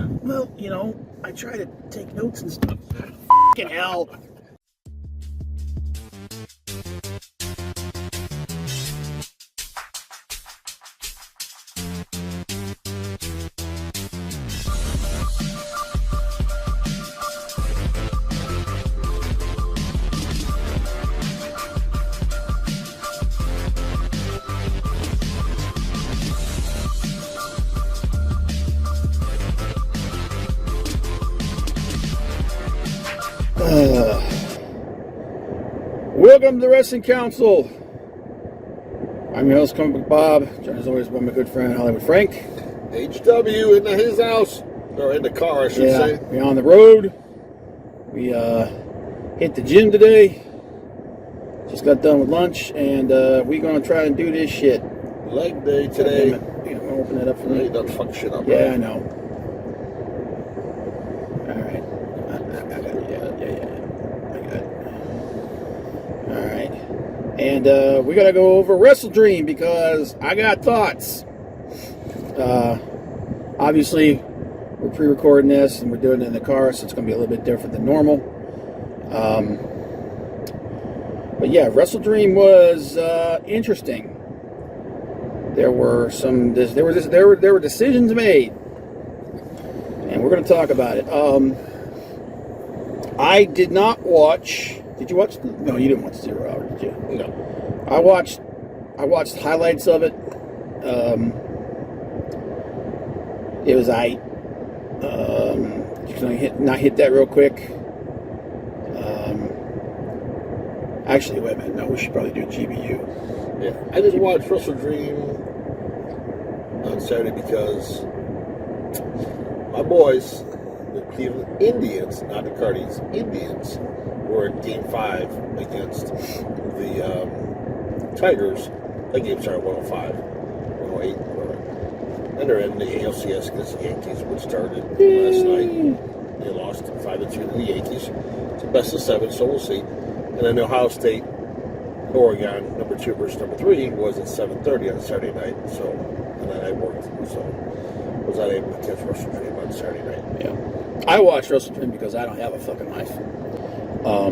Well, I try to take notes and stuff. Fucking hell. Welcome to the Wrestling Council. I'm your host, Comic Book Bob. Joined as always by my good friend Hollywood Frank. HW in his house, or in the car, I should say. We're on the road. We hit the gym today. Just got done with lunch, and we're gonna try and do this shit. Leg day today. Open that up for me. You don't fuck shit up. Yeah, right? I know. All right. All right. And we got to go over Wrestledream because I got thoughts. Obviously, we're pre-recording this and we're doing it in the car, so it's going to be a little bit different than normal. But yeah, Wrestledream was interesting. There were decisions made, and we're going to talk about it. I did not watch. Did you watch? No, you didn't watch 0 Hour, did you? No. I watched highlights of it. It was can I hit that real quick? Actually, wait a minute. No, we should probably do GBU. Yeah, I didn't watch Wrestledream on Saturday because my boys, the Cleveland Indians, not the Cardinals, Indians, were in Game 5 against the Tigers. That game started 105, 108, whatever. And they're in the ALCS against the Yankees, which started last night. They lost 5-2 to the Yankees. It's a best of 7, so we'll see. And then Ohio State, Oregon, number 2 versus number 3, was at 7:30 on Saturday night. So, and then I worked, so was not able to catch Wrestledream on Saturday night. Yeah, I watched Wrestledream because I don't have a fucking life. I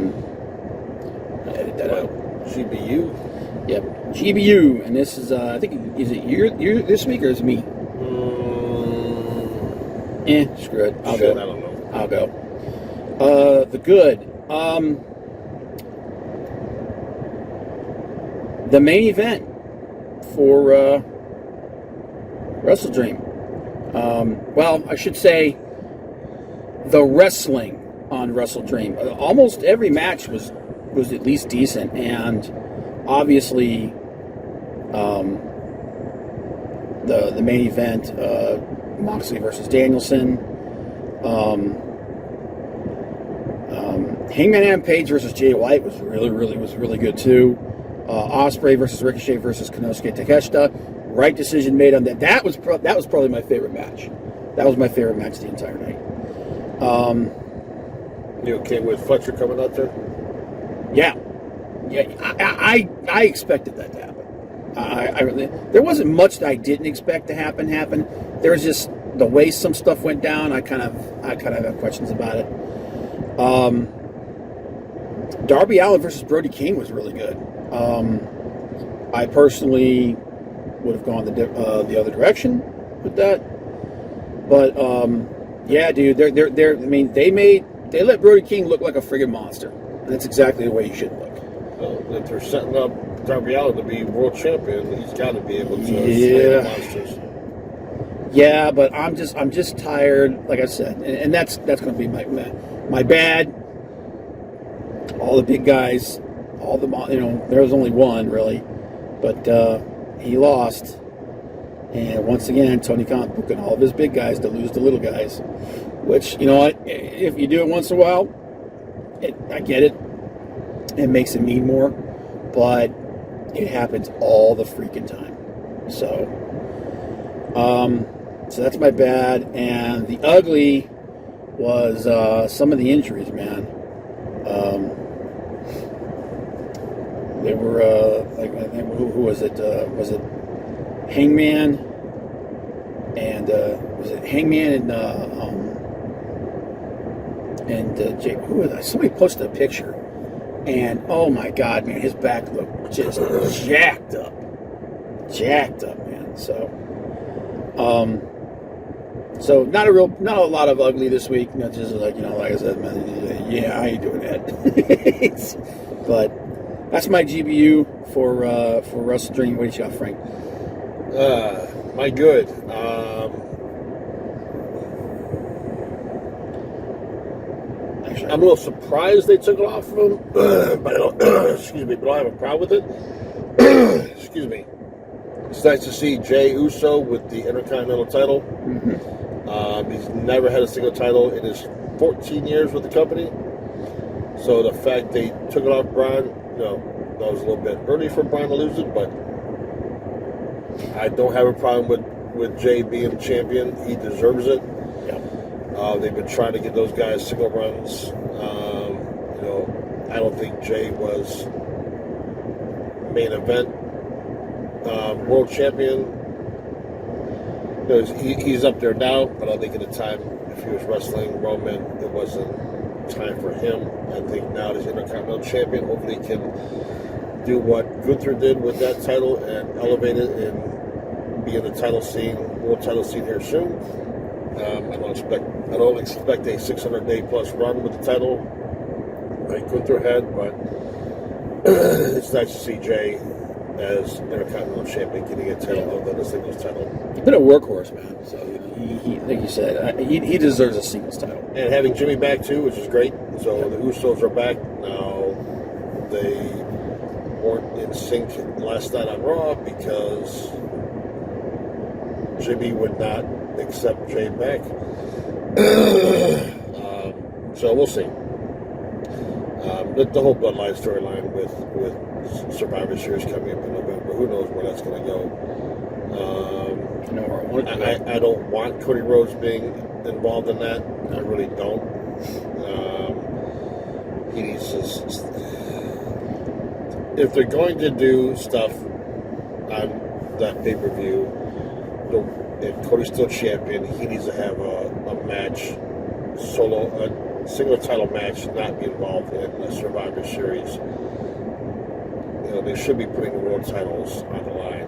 edit that out. GBU. Yep, GBU, and this is I think is it you this week or is it me? Screw it. I'll go. I don't know. I'll go. The good. The main event for Wrestledream. Well, I should say the wrestling on Wrestledream. Almost every match was at least decent, and obviously the main event, Moxley versus Danielson. Hangman Adam Page versus Jay White was really good too. Ospreay versus Ricochet versus Konosuke Takeshita. Right decision made on that. That was probably my favorite match. That was my favorite match the entire night. You okay with Fletcher coming out there? Yeah. I expected that to happen. I really. There wasn't much that I didn't expect to happen. There was just the way some stuff went down. I kind of have questions about it. Darby Allin versus Brody King was really good. I personally would have gone the other direction with that, but yeah, dude, they're. I mean, they let Brody King look like a friggin' monster, and that's exactly the way he should look. If they're setting up Darby Allin to be world champion, he's got to be able to slay the monsters. Yeah, but I'm just tired, like I said, and that's going to be my bad. All the big guys, there was only one really, but he lost. And once again, Tony Khan booking all of his big guys to lose the little guys, which, you know what, if you do it once in a while, I get it. It makes it mean more, but it happens all the freaking time. So that's my bad. And the ugly was some of the injuries, man. They were who was it? Was it Hangman? And was it Hangman and And who was that? Somebody posted a picture, and oh my God, man, his back looked just jacked up, man. So not a lot of ugly this week. Not just like I said, man. Yeah, I ain't doing that. But that's my GBU for Wrestledream. What do you got, Frank? My good. Actually, I'm a little surprised they took it off of him, but I don't, excuse me, but I don't have a problem with it. Excuse me. It's nice to see Jey Uso with the Intercontinental title. Mm-hmm. He's never had a single title in his 14 years with the company. So the fact they took it off Braun, that was a little bit early for Braun to lose it, but I don't have a problem with Jey being champion. He deserves it. Yeah. They've been trying to get those guys single runs. I don't think Jey was main event world champion. He's up there now, but I think at the time, if he was wrestling Roman, it wasn't time for him. I think now he's Intercontinental champion. Hopefully he can do what Gunther did with that title and elevate it and be in the title scene, world title scene here soon. I don't expect a 600-day plus run with the title like Gunther had, but it's nice to see Jey as Intercontinental champion getting a title other than a singles title. He's been a workhorse, man. So he like you said, he deserves a singles title. And having Jimmy back too, which is great. So the Usos are back now. They weren't in sync last night on Raw because Jimmy would not accept Jey back. So we'll see. The whole Bloodline storyline with Survivor Series coming up in November, who knows where that's going to go. I don't want Cody Rhodes being involved in that. I really don't. He needs to. If they're going to do stuff on that pay-per-view, if Cody's still champion, he needs to have a match, a single title match, not be involved in a Survivor Series. They should be putting the world titles on the line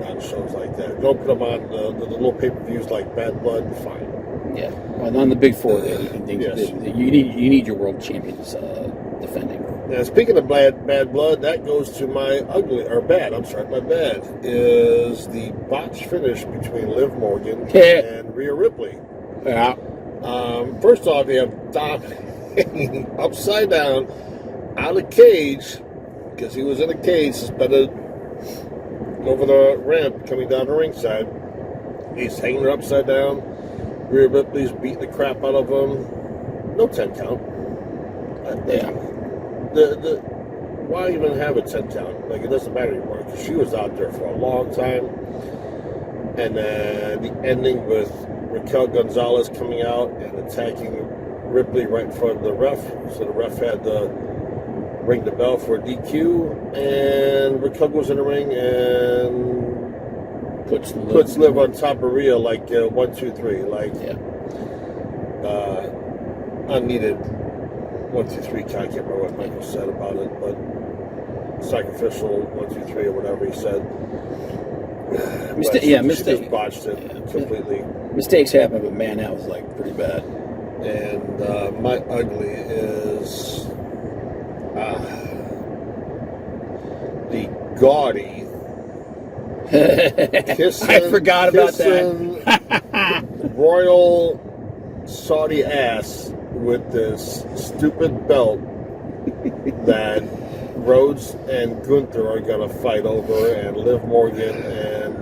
on shows like that. Don't put them on the little pay-per-views like Bad Blood, fine. Yeah, well, on the big four, Yes. you need your world champions defending. Now, speaking of bad blood, that goes to my bad is the botched finish between Liv Morgan and Rhea Ripley. Yeah. First off, you have Dom hanging upside down out of cage because he was in a cage suspended over the ramp coming down the ringside. He's hanging her upside down. Rhea Ripley's beating the crap out of him. No 10 count. Yeah. Why even have a 10 count? Like, it doesn't matter anymore because she was out there for a long time. And then the ending with Raquel Gonzalez coming out and attacking Ripley right in front of the ref. So the ref had to ring the bell for a DQ. And Raquel goes in the ring and puts Liv on top of Rhea like 1, 2, 3. Like, unneeded 1, 2, 3 count. I can't remember what Michael said about it, but sacrificial 1, 2, 3 or whatever he said. Mistake. She just botched it completely. Mistakes happen, but man, that was like pretty bad. And my ugly is the gaudy kissing. I forgot about that. Royal Saudi ass with this stupid belt that Rhodes and Gunther are going to fight over, and Liv Morgan and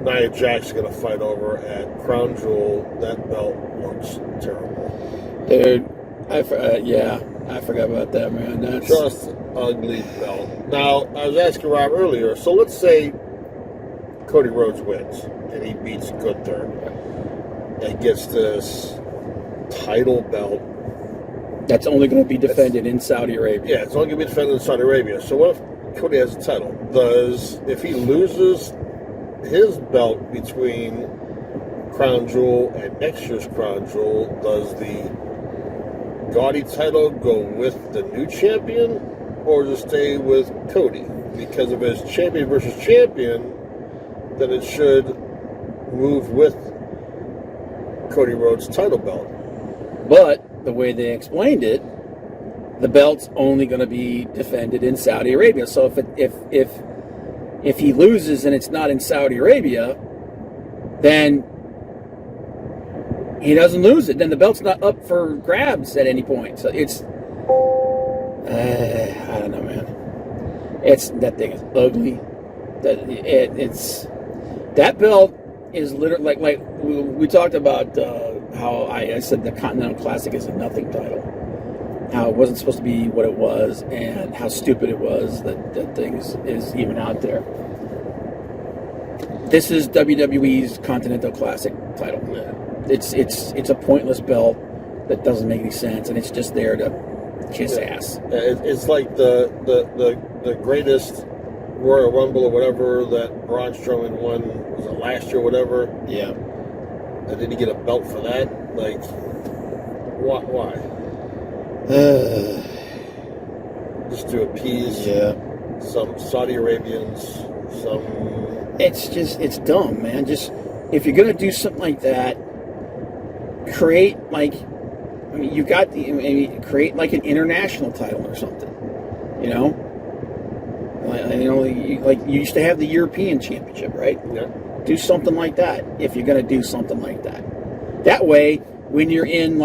Nia Jax are going to fight over at Crown Jewel. That belt looks terrible. Dude, I forgot about that, man. That's just ugly belt. Now, I was asking Rob earlier, so let's say Cody Rhodes wins and he beats Gunther and gets this title belt. That's only going to be defended in Saudi Arabia. Yeah, it's only going to be defended in Saudi Arabia. So what if Cody has a title? If he loses his belt between crown jewel and next year's crown jewel, does the gaudy title go with the new champion or does it stay with Cody? Because if it's champion versus champion, then it should move with Cody Rhodes' title belt. But the way they explained it, the belt's only going to be defended in Saudi Arabia. So if he loses and it's not in Saudi Arabia, then he doesn't lose it. Then the belt's not up for grabs at any point. So it's, I don't know, man. That thing is ugly. That belt is literally like we talked about how I said the Continental Classic is a nothing title. How it wasn't supposed to be what it was, and how stupid it was that thing is even out there. This is WWE's Continental Classic title. Yeah. It's a pointless belt that doesn't make any sense, and it's just there to kiss ass. It's like the greatest Royal Rumble or whatever that Braun Strowman won, was it last year or whatever? Yeah. And did he get a belt for that? Like, why? Just to appease some Saudi Arabians, some... It's dumb, man. Just, if you're going to do something like that, create, create like an international title or something, you know? Like you used to have the European Championship, right? Yeah. Do something like that if you're going to do something like that. That way, when you're in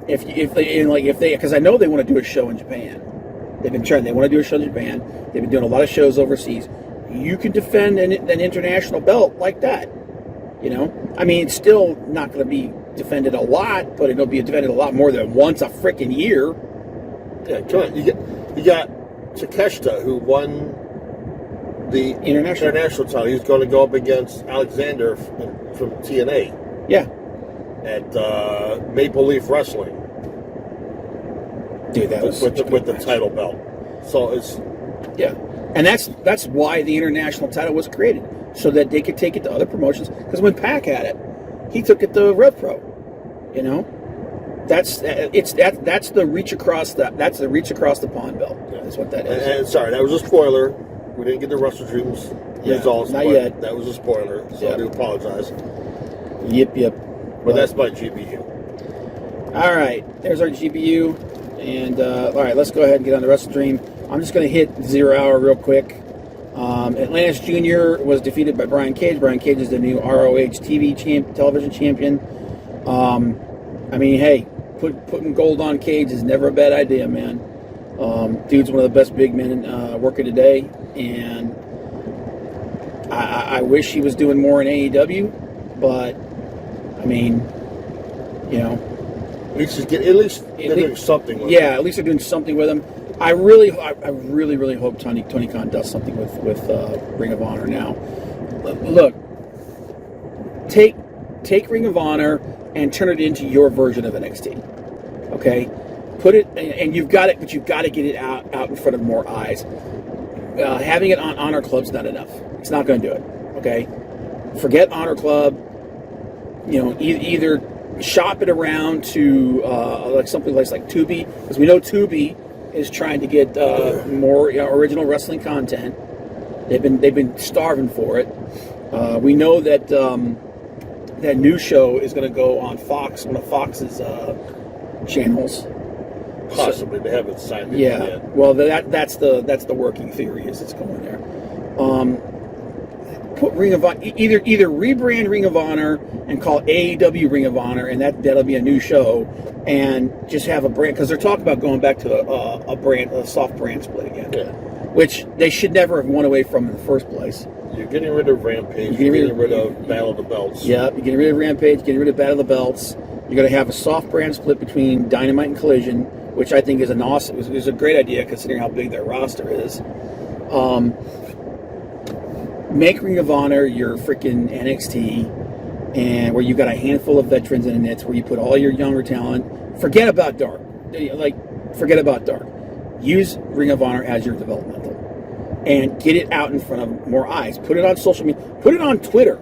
if they, because I know they want to do a show in Japan. They want to do a show in Japan. They've been doing a lot of shows overseas. You can defend an international belt like that. You know, I mean, it's still not going to be defended a lot, but it'll be defended a lot more than once a freaking year. Yeah, come on. You got Takeshita, who won the international title. He's going to go up against Alexander from TNA. Yeah. At Maple Leaf Wrestling. Dude, that was with the title belt. So it's... Yeah. And that's why the international title was created, so that they could take it to other promotions. Because when Pac had it, he took it to Rev Pro. You know? That's the reach across the pond belt. Yeah. That's what that is. And sorry, that was a spoiler. We didn't get the Wrestledream's results. Not yet. That was a spoiler, so I do apologize. Yep. But that's my GBU. All right, there's our GBU, and all right, let's go ahead and get on the Wrestledream. I'm just going to hit 0 Hour real quick. Atlantis Jr. was defeated by Brian Cage. Brian Cage is the new ROH television champion. I mean, hey, putting gold on Cage is never a bad idea, man. Dude's one of the best big men working today, and I wish he was doing more in AEW, but I mean, you know, at least they're doing something with him. Yeah, at least they're doing something with him. I really hope Tony Khan does something with Ring of Honor now. Look, take Ring of Honor and turn it into your version of NXT. Okay, put it, and you've got it, but you've got to get it out in front of more eyes. Having it on Honor Club's not enough. It's not going to do it. Okay, forget Honor Club. You know, either shop it around to like something like Tubi, because we know Tubi is trying to get more original wrestling content. They've been starving for it. We know that that new show is going to go on Fox, one of Fox's channels. Possibly, they haven't signed it yet. Well, that's the working theory, is it's going there. Put Ring of Honor, either rebrand Ring of Honor and call AEW Ring of Honor, and that'll be a new show, and just have a brand, because they're talking about going back to a soft brand split again, which they should never have won away from in the first place. You're getting rid of Rampage. You're getting rid of Battle of the Belts. Yeah, you're getting rid of Rampage, getting rid of Battle of the Belts. You're going to have a soft brand split between Dynamite and Collision, which I think is is a great idea considering how big their roster is. Make Ring of Honor your freaking NXT, and where you got a handful of veterans in it, where you put all your younger talent. Forget about Dark. Forget about Dark. Use Ring of Honor as your developmental, and get it out in front of more eyes. Put it on social media. Put it on Twitter.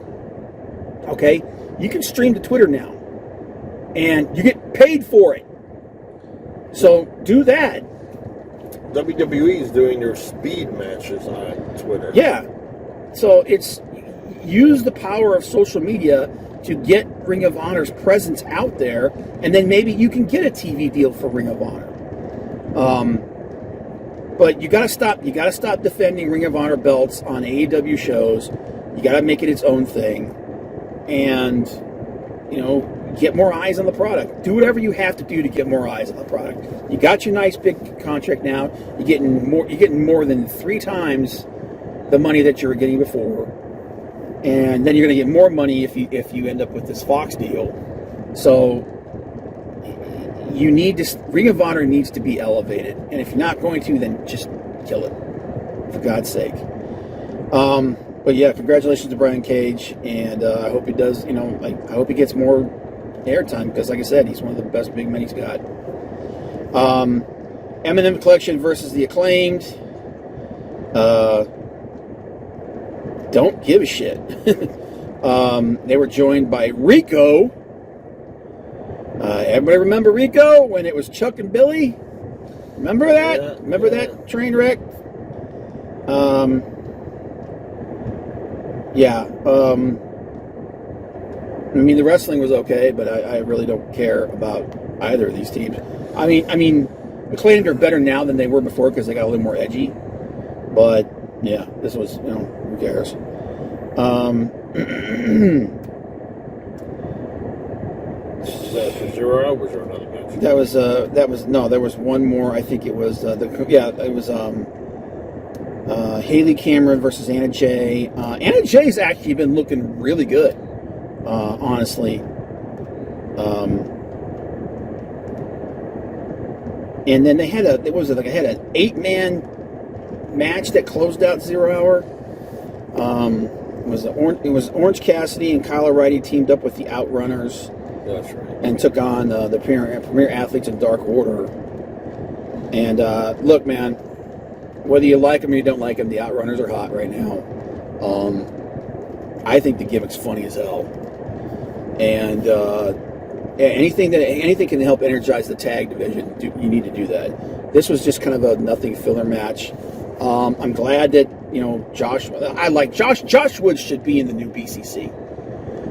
Okay? You can stream to Twitter now, and you get paid for it. So do that. WWE is doing their speed matches on Twitter. Yeah. So use the power of social media to get Ring of Honor's presence out there, and then maybe you can get a TV deal for Ring of Honor. But you gotta stop. You gotta stop defending Ring of Honor belts on AEW shows. You gotta make it its own thing, and get more eyes on the product. Do whatever you have to do to get more eyes on the product. You got your nice big contract now. You're getting more than 3 times the money that you were getting before, and then you're going to get more money if you end up with this Fox deal. So Ring of Honor needs to be elevated, and if you're not going to, then just kill it, for God's sake. But yeah, congratulations to Brian Cage, and I hope he does. I hope he gets more airtime, because, like I said, he's one of the best big men he's got. M&M Collection versus the Acclaimed. Don't give a shit. They were joined by Rico. Everybody remember Rico when it was Chuck and Billy? Remember that? Yeah, remember that train wreck? Yeah. I mean, the wrestling was okay, but I really don't care about either of these teams. I mean, Acclaimed are better now than they were before because they got a little more edgy. But yeah, this was, who cares? Was that for 0 hours or another match? There was one more. I think it was Haley Cameron versus Anna Jay. Anna Jay's actually been looking really good, honestly. And then they had an 8-man match that closed out 0 hour. It was Orange Cassidy and Kyle O'Reilly teamed up with the Outrunners. That's right. And took on the premier athletes in Dark Order. And look, man, whether you like them or you don't like them, the Outrunners are hot right now. I think the gimmick's funny as hell. And anything can help energize the tag division, you need to do that. This was just kind of a nothing filler match. I'm glad that Josh Woods should be in the new BCC.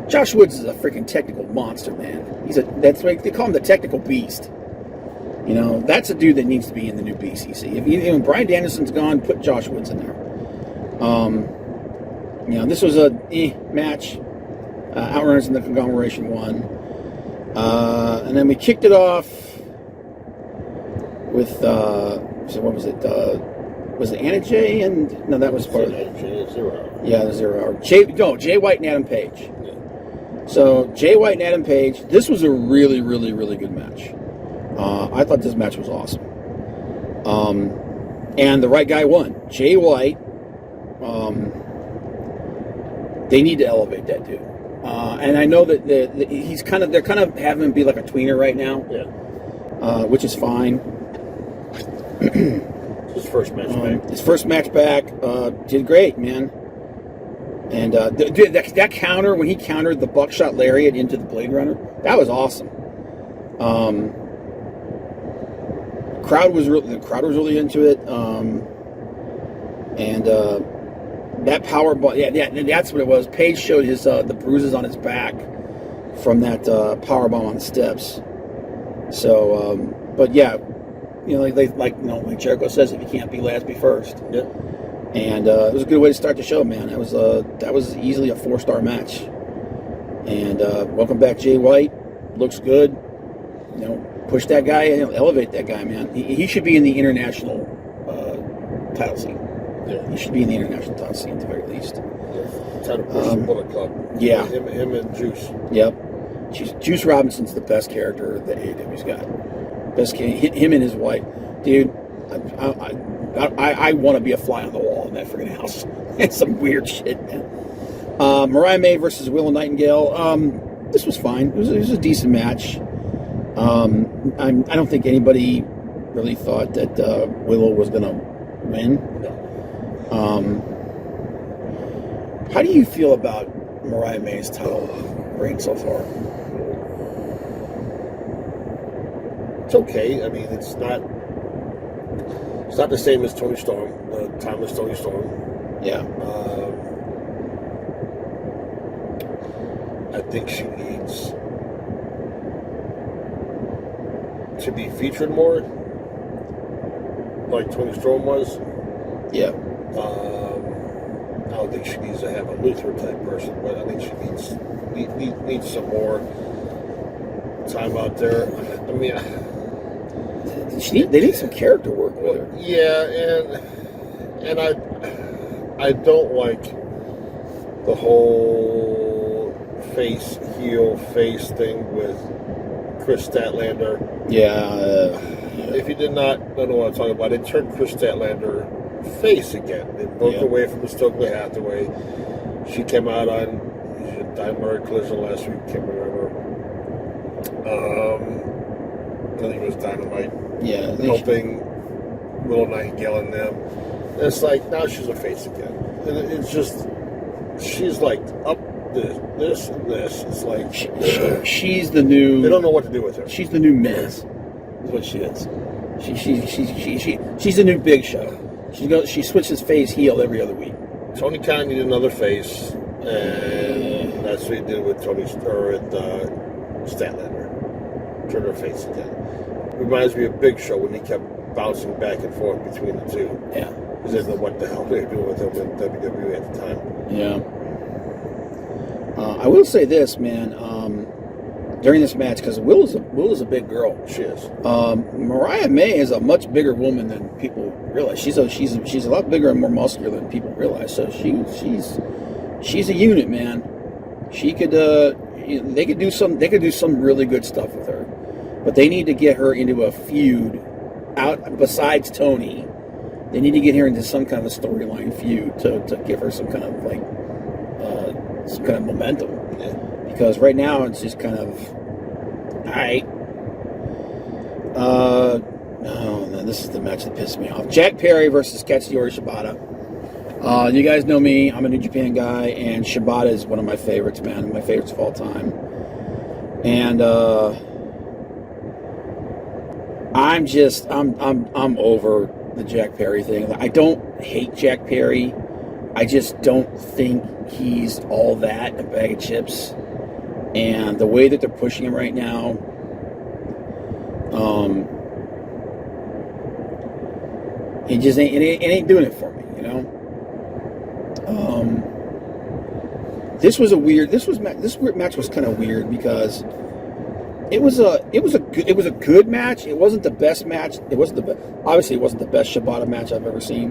Josh Woods is a freaking technical monster, man. That's why they call him the technical beast. That's a dude that needs to be in the new BCC. If Bryan Danielson's gone, put Josh Woods in there. This was a match. Outrunners in the Conglomeration won. And then we kicked it off with, what was it? Was it Anna Jay? No, that was part of it. 0 hour. Yeah, the 0 hour. Jay White and Adam Page. Yeah. So, Jay White and Adam Page, this was a really, really, really good match. I thought this match was awesome. And the right guy won. Jay White, they need to elevate that dude. And I know that they're kind of having him be like a tweener right now. Yeah. Which is fine. His first match back. His first match back, did great, man. And that counter, when he countered the buckshot lariat into the Blade Runner, that was awesome. The crowd was really into it. That power bomb, that's what it was. Page showed his the bruises on his back from that power bomb on the steps. So, but yeah, like Jericho says, if you can't be last, be first. Yeah. And it was a good way to start the show, man. That was easily a 4-star match. And welcome back, Jay White. Looks good. Push that guy, elevate that guy, man. He should be in the international title scene. Yeah. He should be in the international title scene at the very least. Yeah. Try to push the Bullet Club. Yeah. Him and Juice. Yep. Juice Robinson's the best character that AEW's got. Best him and his wife, dude. I want to be a fly on the wall in that freaking house. It's some weird shit, man. Mariah May versus Willow Nightingale. This was fine. It was a decent match. I don't think anybody really thought that Willow was going to win. No. How do you feel about Mariah May's title reign so far. It's okay. I mean, it's not the same as Tony Storm, the timeless Tony Storm. Yeah. I think she needs to be featured more, like Tony Storm was. Yeah. I don't think she needs to have a Luther type person, but I think she needs some more time out there. I mean, they need some character work with her. Yeah, and I don't like the whole face thing with Chris Statlander. Yeah. If you don't know what I'm talking about, they turned Chris Statlander face again. They broke away from the Stokely Hathaway. She came out on Dynamite Collision last week. Can't remember. I think it was Dynamite. Yeah. Helping Willow Nightingale and them. And it's like, now she's a face again. And it's just, she's like up this and this. It's like she's the new. They don't know what to do with her. She's the new Miz. Is what she is. She's the new Big Show. She switches face heel every other week. Tony Khan needed another face, and that's what he did with Statlander. Turned her face again. Reminds me of Big Show when he kept bouncing back and forth between the two. Yeah. Because they didn't know what the hell they were doing with him in WWE at the time. Yeah. I will say this, man. During this match, because Will is a big girl. She is. Mariah May is a much bigger woman than people realize. She's a lot bigger and more muscular than people realize. So she's a unit, man. She could they could do some really good stuff with her, but they need to get her into a feud out besides Tony. They need to get her into some kind of a storyline feud to give her some kind of momentum. Yeah. Because right now it's just kind of, alright. No, this is the match that pissed me off. Jack Perry versus Katsuyori Shibata. You guys know me. I'm a New Japan guy, and Shibata is one of my favorites, man. My favorites of all time. And I'm over the Jack Perry thing. I don't hate Jack Perry. I just don't think he's all that a bag of chips. And the way that they're pushing him right now, it just ain't doing it for me, you know. This match was kind of weird because it was a good match. It wasn't the best match. Obviously it wasn't the best Shibata match I've ever seen,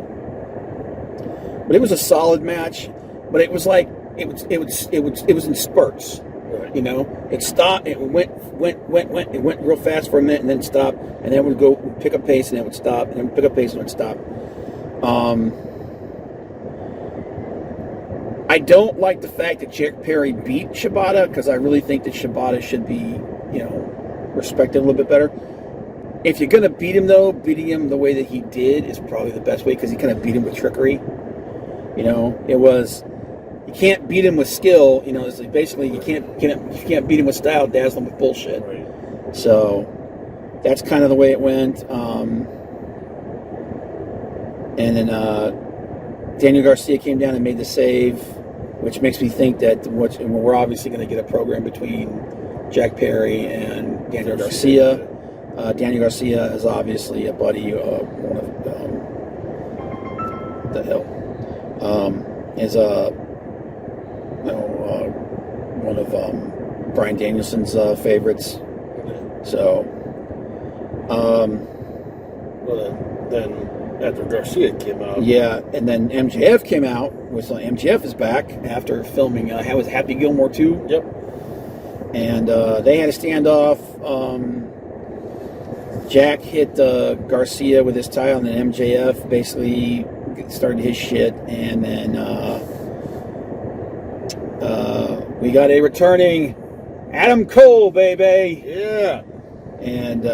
but it was a solid match. But it was like it was in spurts. You know, it stopped. It went. It went real fast for a minute, and then stopped, and then it would go pick up pace, and then it would stop, and then pick up pace, and it would stop. I don't like the fact that Jack Perry beat Shibata because I really think that Shibata should be, respected a little bit better. If you're gonna beat him, though, beating him the way that he did is probably the best way because he kind of beat him with trickery. You can't beat him with skill, it's like basically you can't beat him with style, dazzle him with bullshit. Right. So that's kind of the way it went. And then Daniel Garcia came down and made the save, which makes me think that we're obviously going to get a program between Jack Perry and Daniel Garcia. Daniel Garcia is obviously a buddy of one of Bryan Danielson's favorites. So, well, then after Garcia came out, yeah, and then MJF came out. MJF is back after filming. Was Happy Gilmore 2? Yep. And they had a standoff. Jack hit Garcia with his title, and then MJF basically started his shit, and then we got a returning Adam Cole, baby. Yeah. And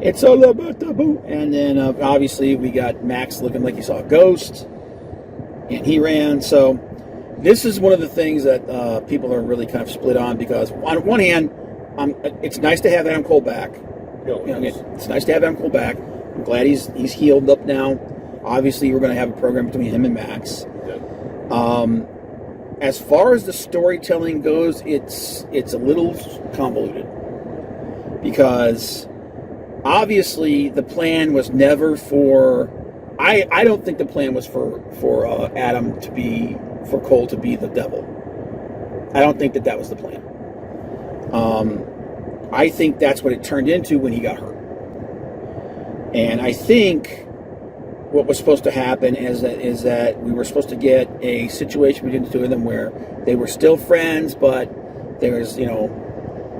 it's all about the boot. And then obviously we got Max looking like he saw a ghost, and he ran. So this is one of the things that people are really kind of split on, because on one hand, it's nice to have Adam Cole back. It's nice to have Adam Cole back. I'm glad he's healed up now. Obviously, we're going to have a program between him and Max. Yeah. As far as the storytelling goes, it's a little convoluted, because obviously the plan was never for. I don't think the plan was for Cole to be the devil. I don't think that was the plan. I think that's what it turned into when he got hurt. And I think what was supposed to happen is that we were supposed to get a situation between the two of them where they were still friends, but there's,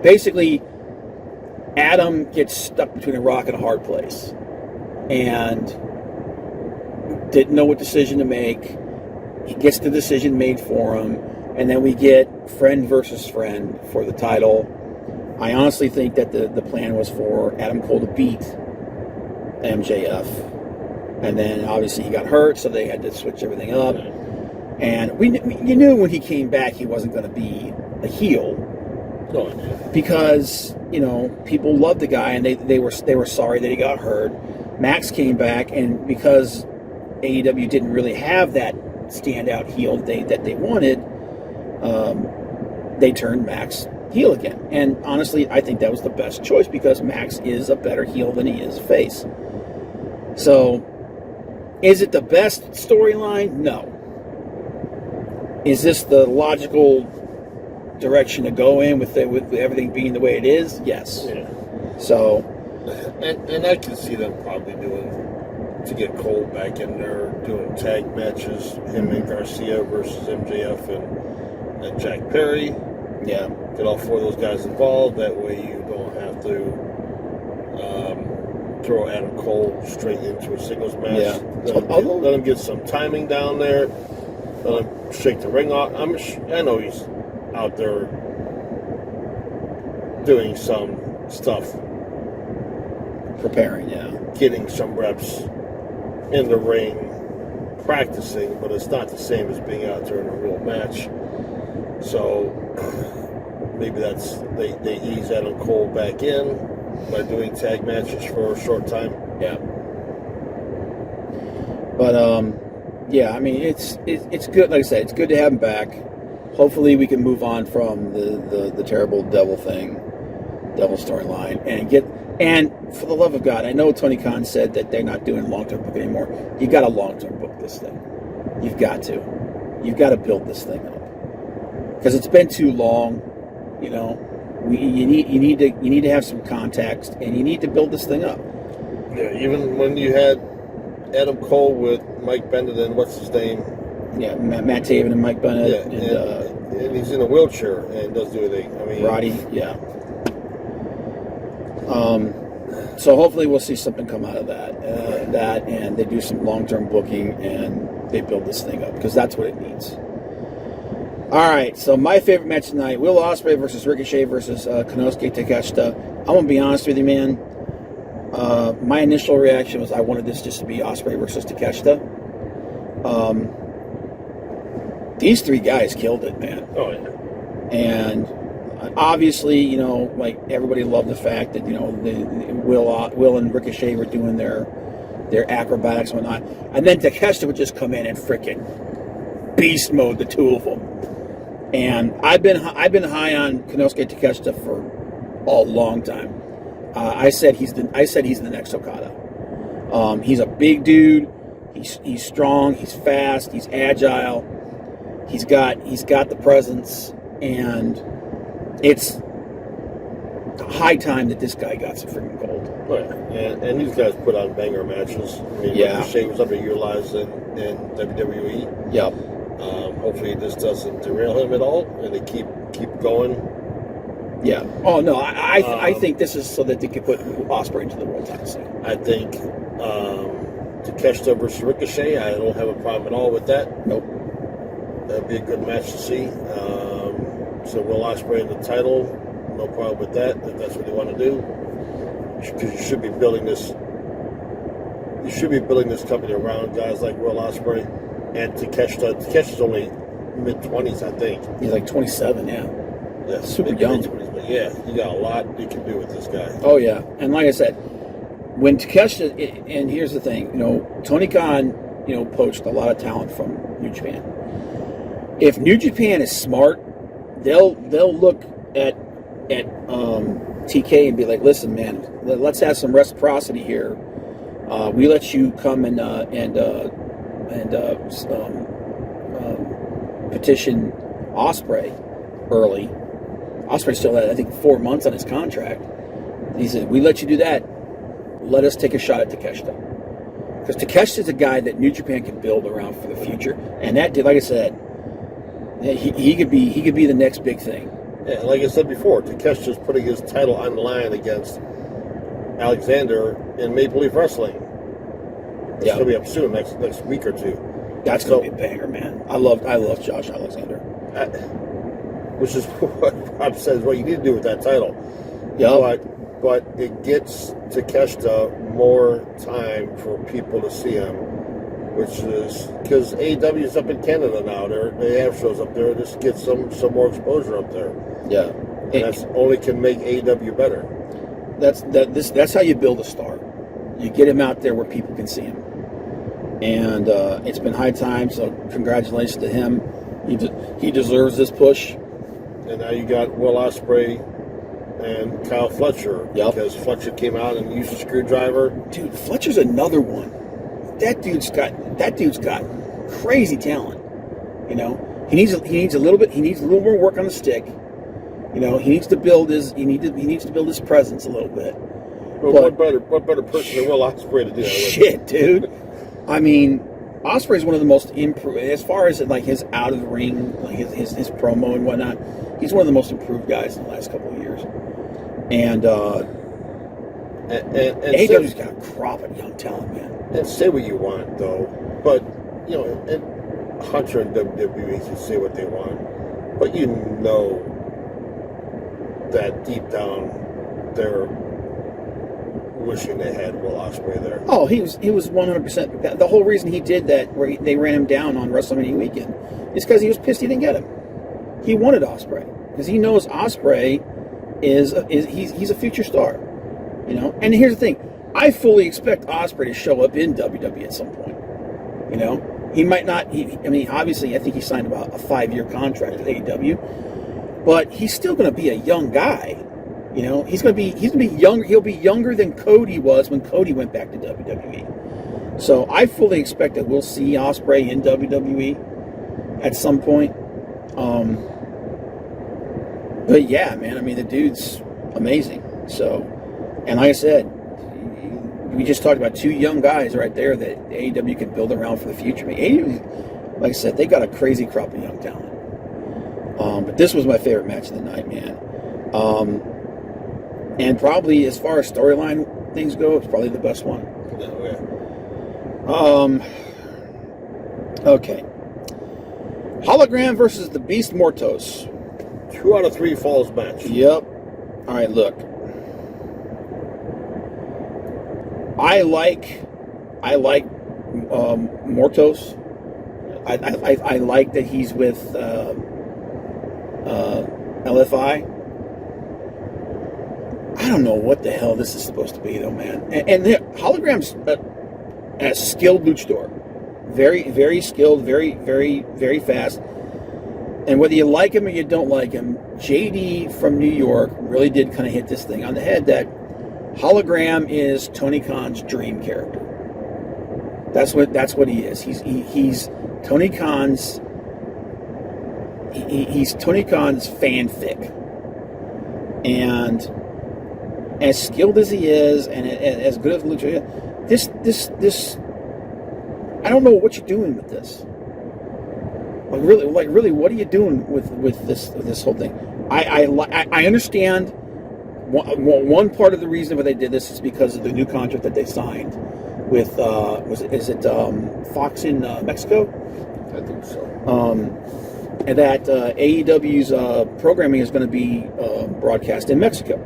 basically Adam gets stuck between a rock and a hard place and didn't know what decision to make. He gets the decision made for him, and then we get friend versus friend for the title. I honestly think that the plan was for Adam Cole to beat MJF. And then obviously he got hurt, so they had to switch everything up. And you knew when he came back he wasn't going to be a heel, because people loved the guy and they were sorry that he got hurt. Max came back, and because AEW didn't really have that standout heel that they wanted, they turned Max heel again. And honestly, I think that was the best choice, because Max is a better heel than he is a face. So, is it the best storyline? No. Is this the logical direction to go in with everything being the way it is? Yes. Yeah. So, and I can see them probably to get Cole back in there, doing tag matches, him and Garcia versus MJF and Jack Perry. Yeah. Get all four of those guys involved. That way you don't have to throw Adam Cole straight into a singles match. Yeah. Let him get some timing down there. Let him shake the ring off. I know he's out there doing some stuff. Preparing, yeah. Getting some reps in the ring, practicing, but it's not the same as being out there in a real match. So maybe they ease Adam Cole back in by doing tag matches for a short time. Yeah. But yeah, I mean it's good. Like I said, it's good to have him back. Hopefully, we can move on from the terrible devil storyline and for the love of God, I know Tony Khan said that they're not doing long-term book anymore. You got to long-term book this thing. You've got to build this thing up, because it's been too long. You need to have some context, and you need to build this thing up. Yeah, even when you had Adam Cole with Mike Bennett and what's his name? Yeah, Matt Taven and Mike Bennett. Yeah, and he's in a wheelchair and doesn't do anything. I mean, Roddy, yeah. So hopefully we'll see something come out of that, and they do some long-term booking and they build this thing up, because that's what it needs. All right, so my favorite match tonight: Will Ospreay versus Ricochet versus Konosuke Takeshita. I'm gonna be honest with you, man. My initial reaction was I wanted this just to be Ospreay versus Takeshita. These three guys killed it, man. Oh yeah. And obviously, like everybody loved the fact that Will and Ricochet were doing their acrobatics and whatnot, and then Takeshita would just come in and frickin' beast mode the two of them. And I've been high on Konosuke Takeshita for a long time. I said he's the next Okada. He's a big dude. He's strong. He's fast. He's agile. He's got the presence, and it's high time that this guy got some freaking gold. Oh, yeah. And these guys put on banger matches. I mean, Ricochet was underutilized in WWE. Yep. Hopefully this doesn't derail him at all, and they keep going. Yeah. Oh no, I think this is so that they can put Ospreay into the world title scene. I think Takeshita versus Ricochet, I don't have a problem at all with that. Nope. That'd be a good match to see. So Will Ospreay in the title, no problem with that, if that's what they want to do. Because you should be building this company around guys like Will Ospreay and Takeshita. Takeshita's only mid-20s, I think. He's like 27, yeah. Yeah, Super young. Mid-20s, but yeah, you got a lot you can do with this guy. Oh, yeah. And like I said, when Takeshita, and here's the thing, Tony Khan, poached a lot of talent from New Japan. If New Japan is smart, they'll look at TK and be like, listen, man, let's have some reciprocity here. We let you come and petition Ospreay early. Ospreay still had, I think, 4 months on his contract. He said, we let you do that. Let us take a shot at Takeshita. Because Takeshita's a guy that New Japan can build around for the future. And that dude, like I said, he could be the next big thing. Yeah, like I said before, Takeshita's putting his title on the line against Alexander in Maple Leaf Wrestling. It's going to be up soon, next week or two. That's going to be a banger, man. I love Josh Alexander. Which is what Rob says, what you need to do with that title. Yeah. But it gets Takeshita more time for people to see him, which is because AEW is up in Canada now. They have shows up there. Just get some more exposure up there. Yeah. And that's only can make AEW better. That's how you build a star. You get him out there where people can see him. And it's been high time, so congratulations to him. He deserves this push. And now you got Will Ospreay and Kyle Fletcher. Yep. Because Fletcher came out and used a screwdriver. Dude, Fletcher's another one. That dude's got crazy talent. He needs a little more work on the stick. He needs to build his presence a little bit. Well, what better person than Will Ospreay to do that with? Shit, dude. I mean, Ospreay's one of the most improved as far as like his out of the ring, like his promo and whatnot. He's one of the most improved guys in the last couple of years. And AEW's got a crop of young talent, man. And say what you want, though, but and Hunter and WWE can say what they want, but that deep down they're wishing they had Will Ospreay there. Oh, he was 100%. The whole reason he did that, where they ran him down on WrestleMania weekend, is because he was pissed he didn't get him. He wanted Ospreay because he knows Ospreay he's a future star, And here's the thing: I fully expect Ospreay to show up in WWE at some point. He might not. Obviously, I think he signed about a 5-year contract with AEW, but he's still going to be a young guy. He's going to be young. He'll be younger than Cody was when Cody went back to WWE. So I fully expect that we'll see Ospreay in WWE at some point. But yeah, man, the dude's amazing. So, and like I said, we just talked about 2 young guys right there that AEW could build around for the future. AEW, like I said, they got a crazy crop of young talent. But this was my favorite match of the night, man. And probably as far as storyline things go, it's probably the best one. Okay. Hologram versus the Beast Mortos. 2 out of 3 falls match. Yep. All right, look. I like Mortos. I like that he's with LFI. I don't know what the hell this is supposed to be, though, man. And Hologram's a skilled luchador. Very, very skilled, very, very, very fast. And whether you like him or you don't like him, JD from New York really did kind of hit this thing on the head that Hologram is Tony Khan's dream character. That's what he is. He's Tony Khan's. He's Tony Khan's fanfic. And as skilled as he is, and as good as lucha, this, I don't know what you're doing with this. Really, what are you doing with this whole thing? I understand. One part of the reason why they did this is because of the new contract that they signed with is it Fox in Mexico? I think so. And that AEW's programming is going to be broadcast in Mexico.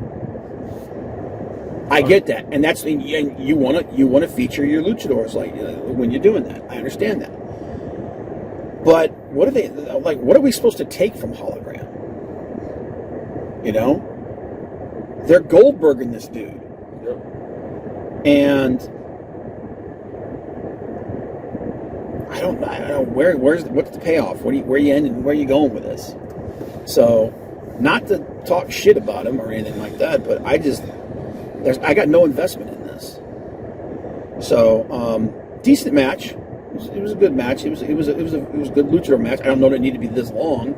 I get that, and you want to feature your luchadors when you're doing that. I understand that, but what are they like? What are we supposed to take from Hologram? You know, they're Goldberging this dude, Yep. and I don't know what's the payoff? Where you ending? Where are you going with this? So, not to talk shit about him or anything like that, but I got no investment in this. So, decent match. It was a good match. It was a good luchador match. I don't know that it needed to be this long.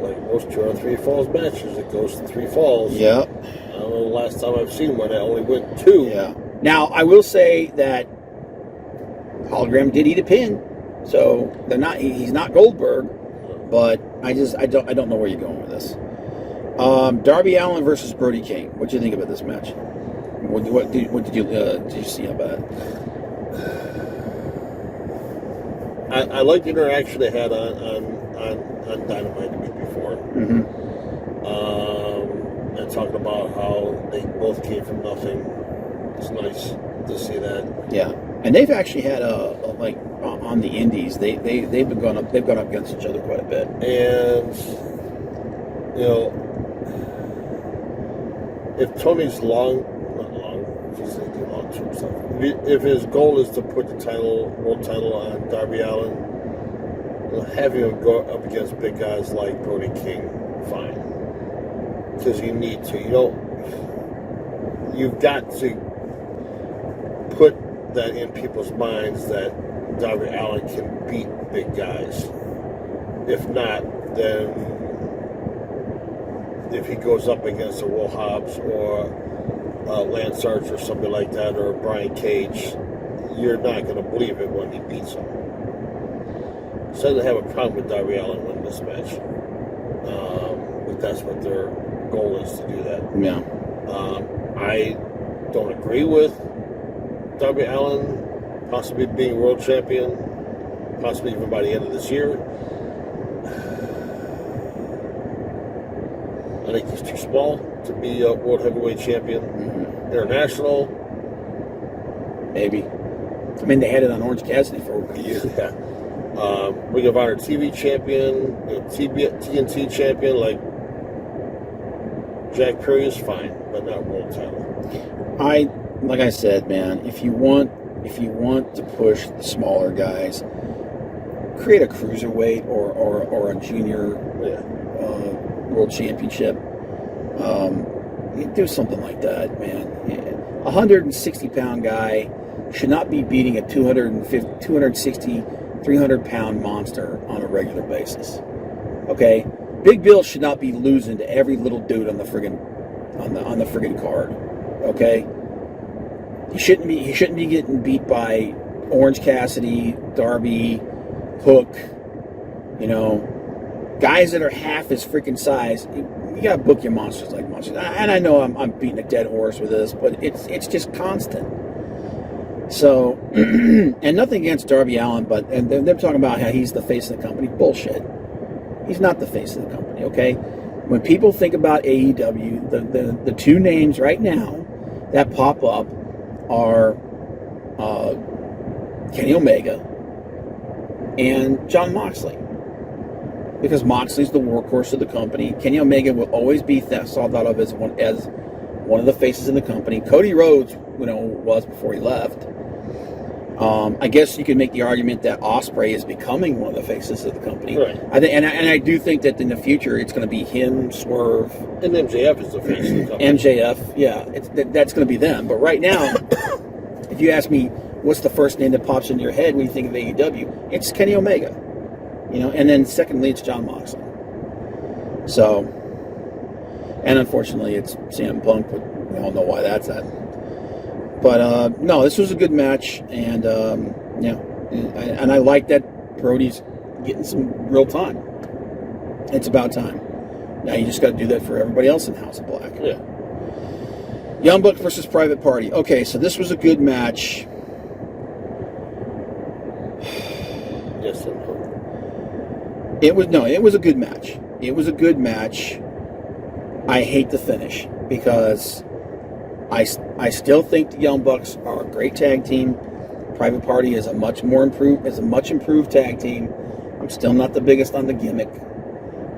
Like most 2 or 3 falls matches, it goes to 3 falls. Yeah. I don't know the last time I've seen one that only went 2. Yeah. Now I will say that Hologram did eat a pin, so they're not. He's not Goldberg, but I don't know where you're going with this. Darby Allin versus Brody King. What do you think about this match? What did you see about it? I liked the interaction they had on Dynamite the week before. Mm-hmm. And talking about how they both came from nothing. It's nice to see that. Yeah, and they've actually had like on the Indies, they've gone up against each other quite a bit. And you know, if Tony's if his goal is to put the world title on Darby Allin, having him go up against big guys like Brody King, fine. Because you need to. You've got to put that in people's minds that Darby Allin can beat big guys. If not, then if he goes up against a Will Hobbs or Lance Archer or somebody like that, or Brian Cage, you're not going to believe it when he beats him. So I don't have a problem with Darby Allin winning this match. But that's what their goal is, to do that. Yeah. I don't agree with Darby Allin possibly being world champion, possibly even by the end of this year. I think he's too small to be a world heavyweight champion. Mm-hmm. International, maybe. I mean, they had it on Orange Cassidy for over a year. Yeah. Ring of Honor TV champion, TNT champion, like Jack Perry is fine, but not world title. Like I said, man, if you want to push the smaller guys, create a cruiserweight or a junior world championship. Do something like that, man. A 160-pound guy should not be beating a 260, 300-pound monster on a regular basis. Okay? Big Bill should not be losing to every little dude on the friggin' card. Okay? He shouldn't be getting beat by Orange Cassidy, Darby, Hook, guys that are half his freaking size. You gotta book your monsters like monsters. And I know I'm beating a dead horse with this, but it's just constant. So, and nothing against Darby Allin, but and they're talking about how he's the face of the company. Bullshit. He's not the face of the company, okay? When people think about AEW, the 2 names right now that pop up are Kenny Omega and Jon Moxley. Because Moxley's the workhorse of the company. Kenny Omega will always be thought of as one of the faces in the company. Cody Rhodes, was before he left. I guess you could make the argument that Ospreay is becoming one of the faces of the company. Right. I do think that in the future it's going to be him, Swerve, and MJF is the face of the company. MJF, yeah, that's going to be them. But right now, if you ask me, what's the first name that pops into your head when you think of AEW? It's Kenny Omega. And then secondly, it's Jon Moxley. So, and unfortunately, it's CM Punk, but we all know why that's at. But, no, this was a good match, and, and I like that Brody's getting some real time. It's about time. Now you just got to do that for everybody else in House of Black. Yeah. Young Bucks versus Private Party. Okay, so this was a good match. Yes and no. It was a good match. It was a good match. I hate the finish because I still think the Young Bucks are a great tag team. Private Party is a much improved tag team. I'm still not the biggest on the gimmick,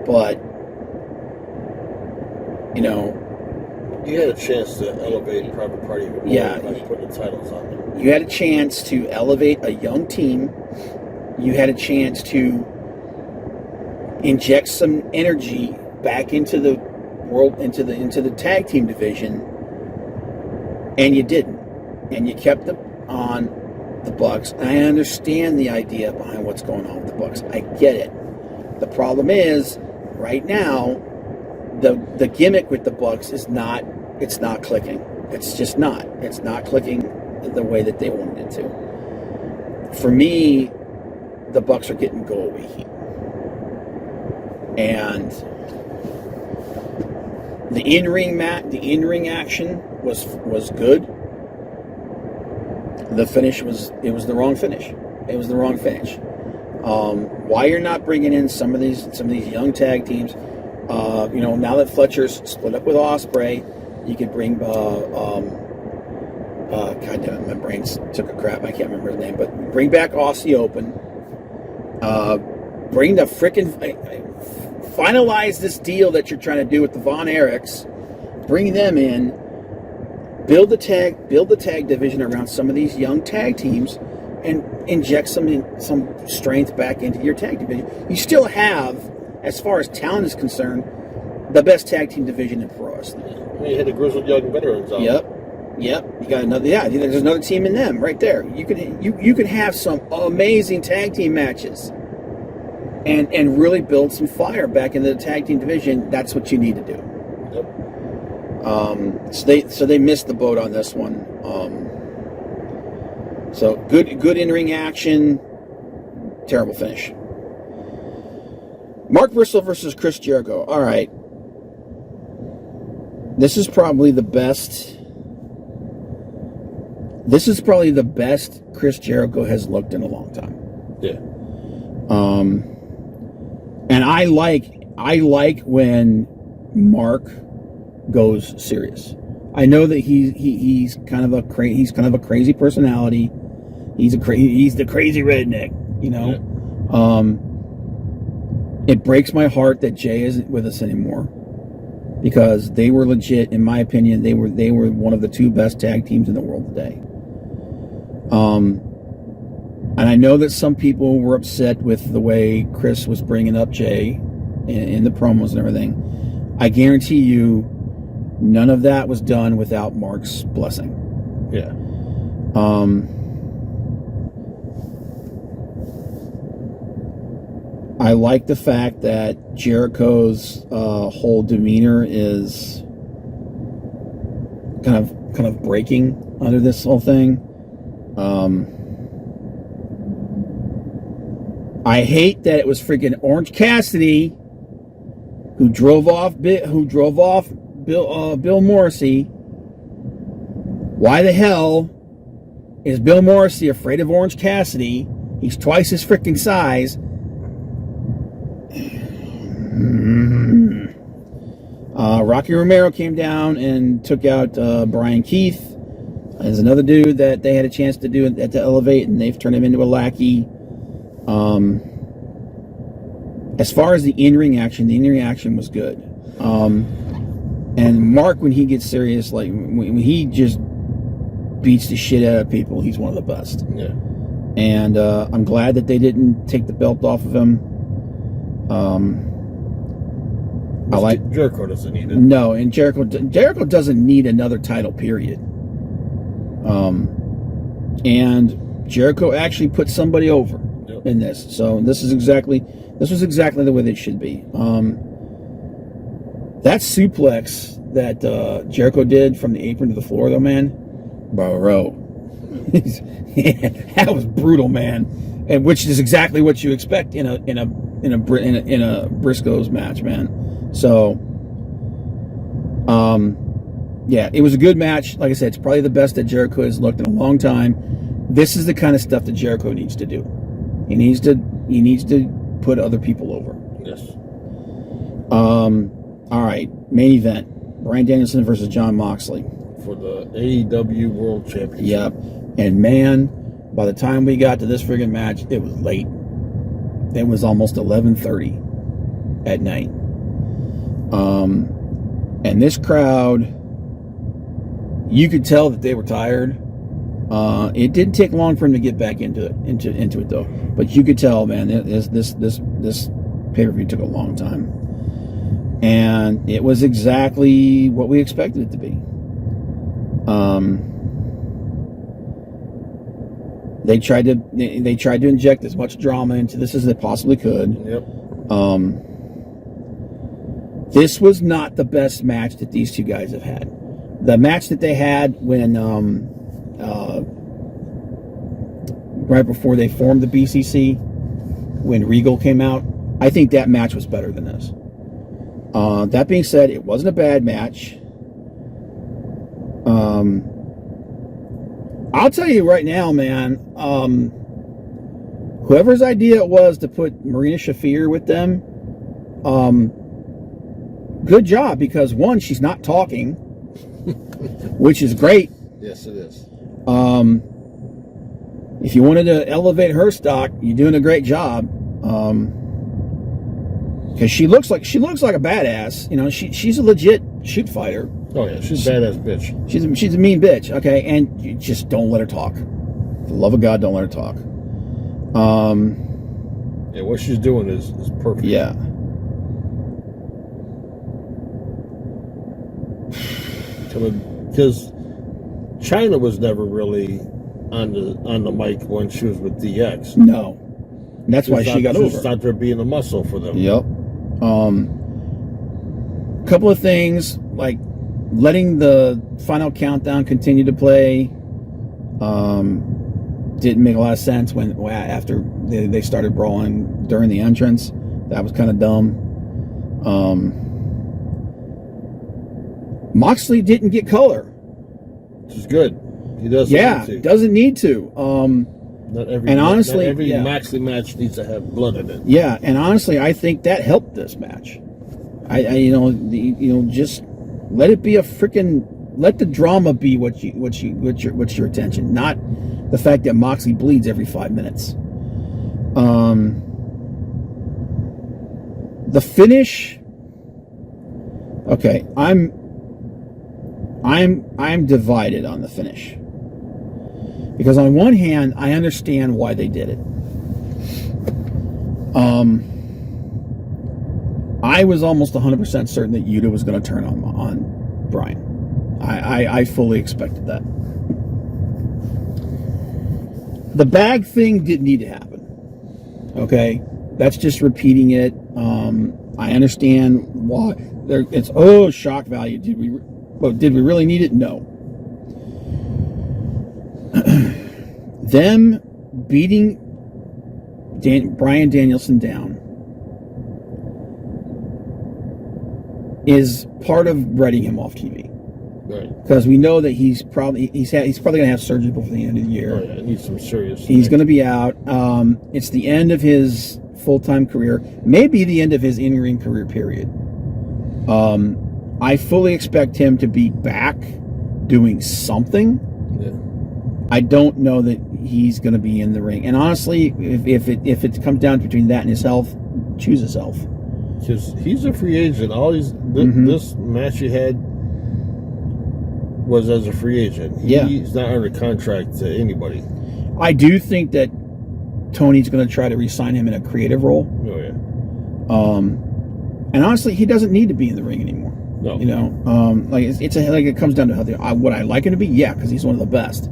but you know, you had a chance to elevate Private Party more by putting the titles on them. You had a chance to elevate a young team. You had a chance to inject some energy back into the world, into the tag team division, and you didn't. And you kept it on the Bucks. I understand the idea behind what's going on with the Bucks. I get it. The problem is, right now, the gimmick with the Bucks is not clicking. It's just not. It's not clicking the way that they wanted it to. For me, the Bucks are getting go-away heat. And the in-ring action was good. The finish was the wrong finish. It was the wrong finish. Why you're not bringing in some of these young tag teams? Now that Fletcher's split up with Ospreay, you could bring God damn it, my brain's took a crap. I can't remember his name, but bring back Aussie Open. Bring the frickin' finalize this deal that you're trying to do with the Von Erichs. Bring them in. Build the tag division around some of these young tag teams, and inject some strength back into your tag division. You still have, as far as talent is concerned, the best tag team division in pro wrestling. You had the grizzled young veterans on. Yep. You got another. Yeah, there's another team in them right there. You could have some amazing tag team matches, and really build some fire back into the tag team division. That's what you need to do. Yep. So they missed the boat on this one. So good in-ring action, terrible finish. Mark Briscoe versus Chris Jericho. All right, this is probably the best. This is probably the best Chris Jericho has looked in a long time. Yeah. And I like when Mark goes serious. I know that he's kind of a crazy personality. He's the crazy redneck, you know. Yeah. It breaks my heart that Jay isn't with us anymore, because they were legit, in my opinion. They were one of the two best tag teams in the world today. And I know that some people were upset with the way Chris was bringing up Jay in the promos and everything. I guarantee you, none of that was done without Mark's blessing. Yeah. I like the fact that Jericho's whole demeanor is kind of breaking under this whole thing. I hate that it was freaking Orange Cassidy who drove off Bill Morrissey. Why the hell is Bill Morrissey afraid of Orange Cassidy? He's twice his freaking size. Rocky Romero came down and took out Brian Keith. There's another dude that they had a chance to do at the Elevate, and they've turned him into a lackey. As far as the in-ring action was good. And Mark, when he gets serious, like when he just beats the shit out of people, he's one of the best. Yeah. And I'm glad that they didn't take the belt off of him. Jericho doesn't need it. No, and Jericho doesn't need another title, period. And Jericho actually put somebody over in this. So this was exactly the way they should be. That suplex that Jericho did from the apron to the floor, though, man, bro, that was brutal, man. And which is exactly what you expect in a Briscoes match, man. So, yeah, it was a good match. Like I said, it's probably the best that Jericho has looked in a long time. This is the kind of stuff that Jericho needs to do. He needs to put other people over. Yes. All right, main event: Bryan Danielson versus Jon Moxley for the AEW World Championship. Yep. And man, by the time we got to this friggin' match, it was late. It was almost 11:30 at night. And this crowd, you could tell that they were tired. It didn't take long for him to get back into it though. But you could tell, man, this pay-per-view took a long time. And it was exactly what we expected it to be. They tried to inject as much drama into this as they possibly could. Yep. This was not the best match that these two guys have had. The match that they had when right before they formed the BCC, when Regal came out, I think that match was better than this. That being said, it wasn't a bad match. I'll tell you right now, man, whoever's idea it was to put Marina Shafir with them, good job, because one, she's not talking, which is great. Yes, it is. If you wanted to elevate her stock, you're doing a great job. Because she looks like a badass. You know, she's a legit shoot fighter. Oh yeah, she's a badass bitch. She's a mean bitch. Okay, and you just don't let her talk. For the love of God, don't let her talk. Yeah, what she's doing is perfect. Yeah. Because China was never really on the mic when she was with DX. No. And that's why she got over. She out there being a muscle for them. Yep. Couple of things, like letting the final countdown continue to play didn't make a lot of sense after they started brawling during the entrance. That was kind of dumb. Moxley didn't get color. Which is good. He doesn't need to. Doesn't need to. Not every Moxley match needs to have blood in it. Yeah, and honestly, I think that helped this match. Just let it be let the drama be what's your attention, not the fact that Moxley bleeds every 5 minutes. The finish. Okay, I'm divided on the finish. Because on one hand, I understand why they did it. I was almost 100% certain that Yuta was going to turn on Bryan. I fully expected that. The bag thing didn't need to happen. Okay? That's just repeating it. I understand why. It's shock value. Did we really need it? No. Them beating Bryan Danielson down is part of writing him off TV. Right. Because we know that he's probably going to have surgery before the end of the year. Oh, yeah, he needs some serious. He's going to be out. It's the end of his full-time career, maybe the end of his in-ring career period. I fully expect him to be back doing something. Yeah. I don't know that he's going to be in the ring. And honestly, if it comes down between that and his health, choose his health. Because he's a free agent. This match he had was as a free agent. He's not under contract to anybody. I do think that Tony's going to try to re-sign him in a creative role. Oh yeah. And honestly, he doesn't need to be in the ring anymore. No. You know, it comes down to how would I like him to be? Yeah, because he's one of the best.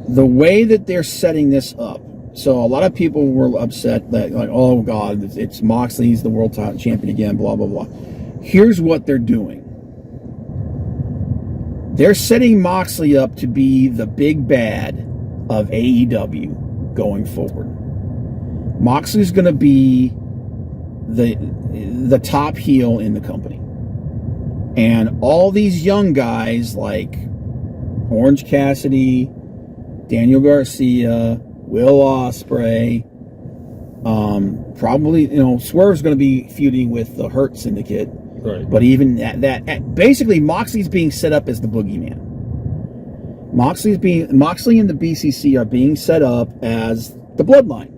The way that they're setting this up, so a lot of people were upset that, like, oh God, it's Moxley, he's the world title champion again, blah blah blah. Here's what they're doing. They're setting Moxley up to be the big bad of AEW going forward. Moxley's going to be the top heel in the company. And all these young guys like Orange Cassidy, Daniel Garcia, Will Ospreay, probably, Swerve's going to be feuding with the Hurt Syndicate. Right. But even that basically Moxley's being set up as the boogeyman. Moxley and the BCC are being set up as the bloodline.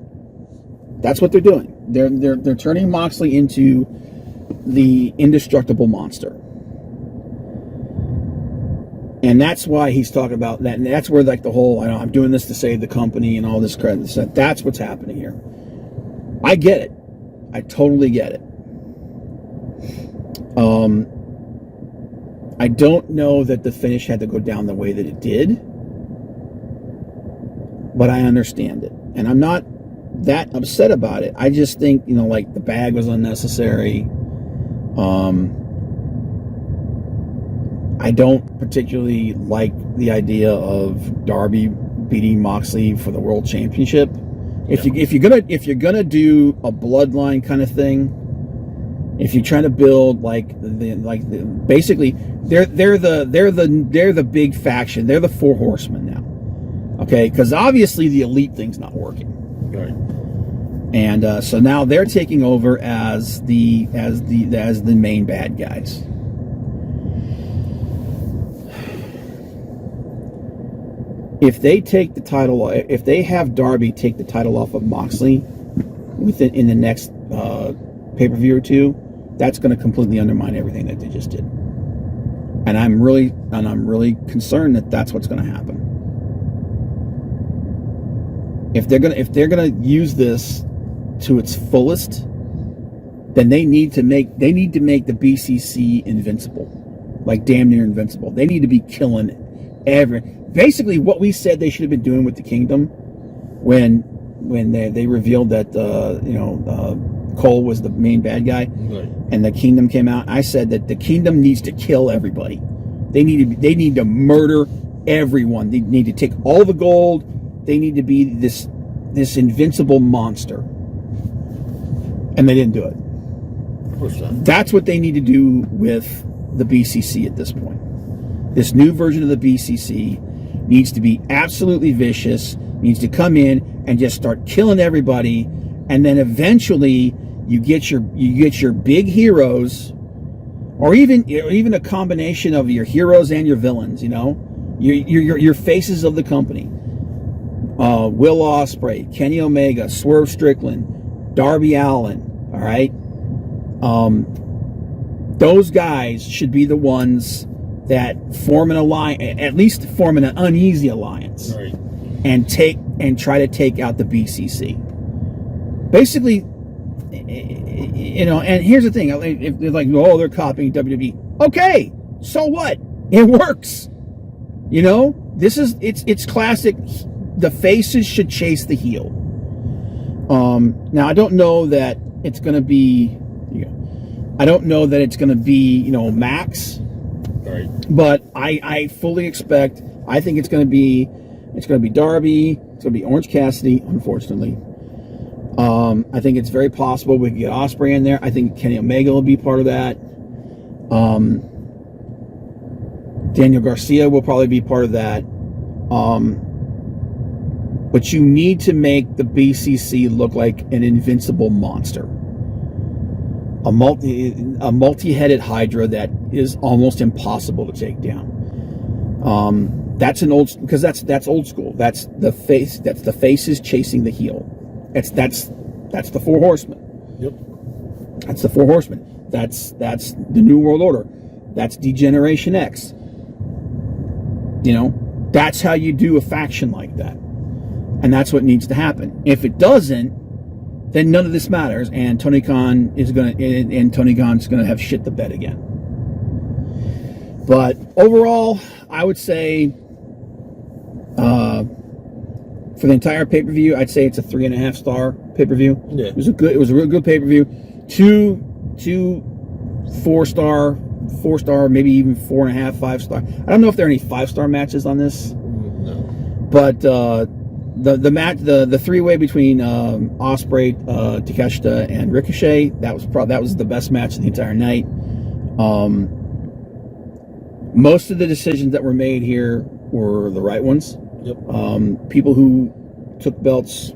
That's what they're doing. They're turning Moxley into the indestructible monster. And that's why he's talking about that. And that's where like the whole, I'm doing this to save the company and all this credit. That's what's happening here. I get it. I totally get it. I don't know that the finish had to go down the way that it did, but I understand it. And I'm not that upset about it. I just think, like the bag was unnecessary. I don't particularly like the idea of Darby beating Moxley for the World Championship. If you're gonna do a bloodline kind of thing, if you're trying to build basically they're the big faction. They're the Four Horsemen now. Okay, because obviously the Elite thing's not working. Right. And so now they're taking over as the main bad guys. If they take the title, if they have Darby take the title off of Moxley in the next pay-per-view or two, that's going to completely undermine everything that they just did. And I'm really concerned that that's what's going to happen. If they're going to use this to its fullest, then they need to make the BCC invincible, like damn near invincible. They need to be killing basically what we said they should have been doing with the Kingdom when they revealed that Cole was the main bad guy, right, and the Kingdom came out. I said that the Kingdom needs to kill everybody. They need to murder everyone. They need to take all the gold. They need to be this invincible monster, and they didn't do it. Of course not. That's what they need to do with the BCC at this point. This new version of the BCC needs to be absolutely vicious, needs to come in and just start killing everybody, and then eventually you get your big heroes, or even a combination of your heroes and your villains, your faces of the company. Will Ospreay, Kenny Omega, Swerve Strickland, Darby Allin, all right? Those guys should be the ones that form an alliance, at least form an uneasy alliance, right, and try to take out the BCC. Basically, and here's the thing: if they're like, oh, they're copying WWE. Okay, so what? It works. It's classic. The faces should chase the heel. Now I don't know that it's going to be. I don't know that it's going to be Max. Right. But I fully expect. I think it's going to be Darby. It's going to be Orange Cassidy. Unfortunately, I think it's very possible we can get Ospreay in there. I think Kenny Omega will be part of that. Daniel Garcia will probably be part of that. But you need to make the BCC look like an invincible monster. A multi-headed Hydra that is almost impossible to take down. That's that's old school. That's the face. That's the faces chasing the heel. That's the Four Horsemen. Yep. That's the Four Horsemen. That's the New World Order. That's D-Generation X. That's how you do a faction like that, and that's what needs to happen. If it doesn't, then none of this matters, and Tony Khan's gonna have shit the bed again. But overall, I would say for the entire pay-per-view, I'd say it's a 3.5 star pay-per-view. Yeah. It was a real good pay-per-view. Two 4 star, maybe even 4.5, 5 star. I don't know if there are any 5-star matches on this. No. But the match, the three-way between Ospreay, Takeshita, and Ricochet, that was the best match of the entire night. Most of the decisions that were made here were the right ones. Yep. People who took belts,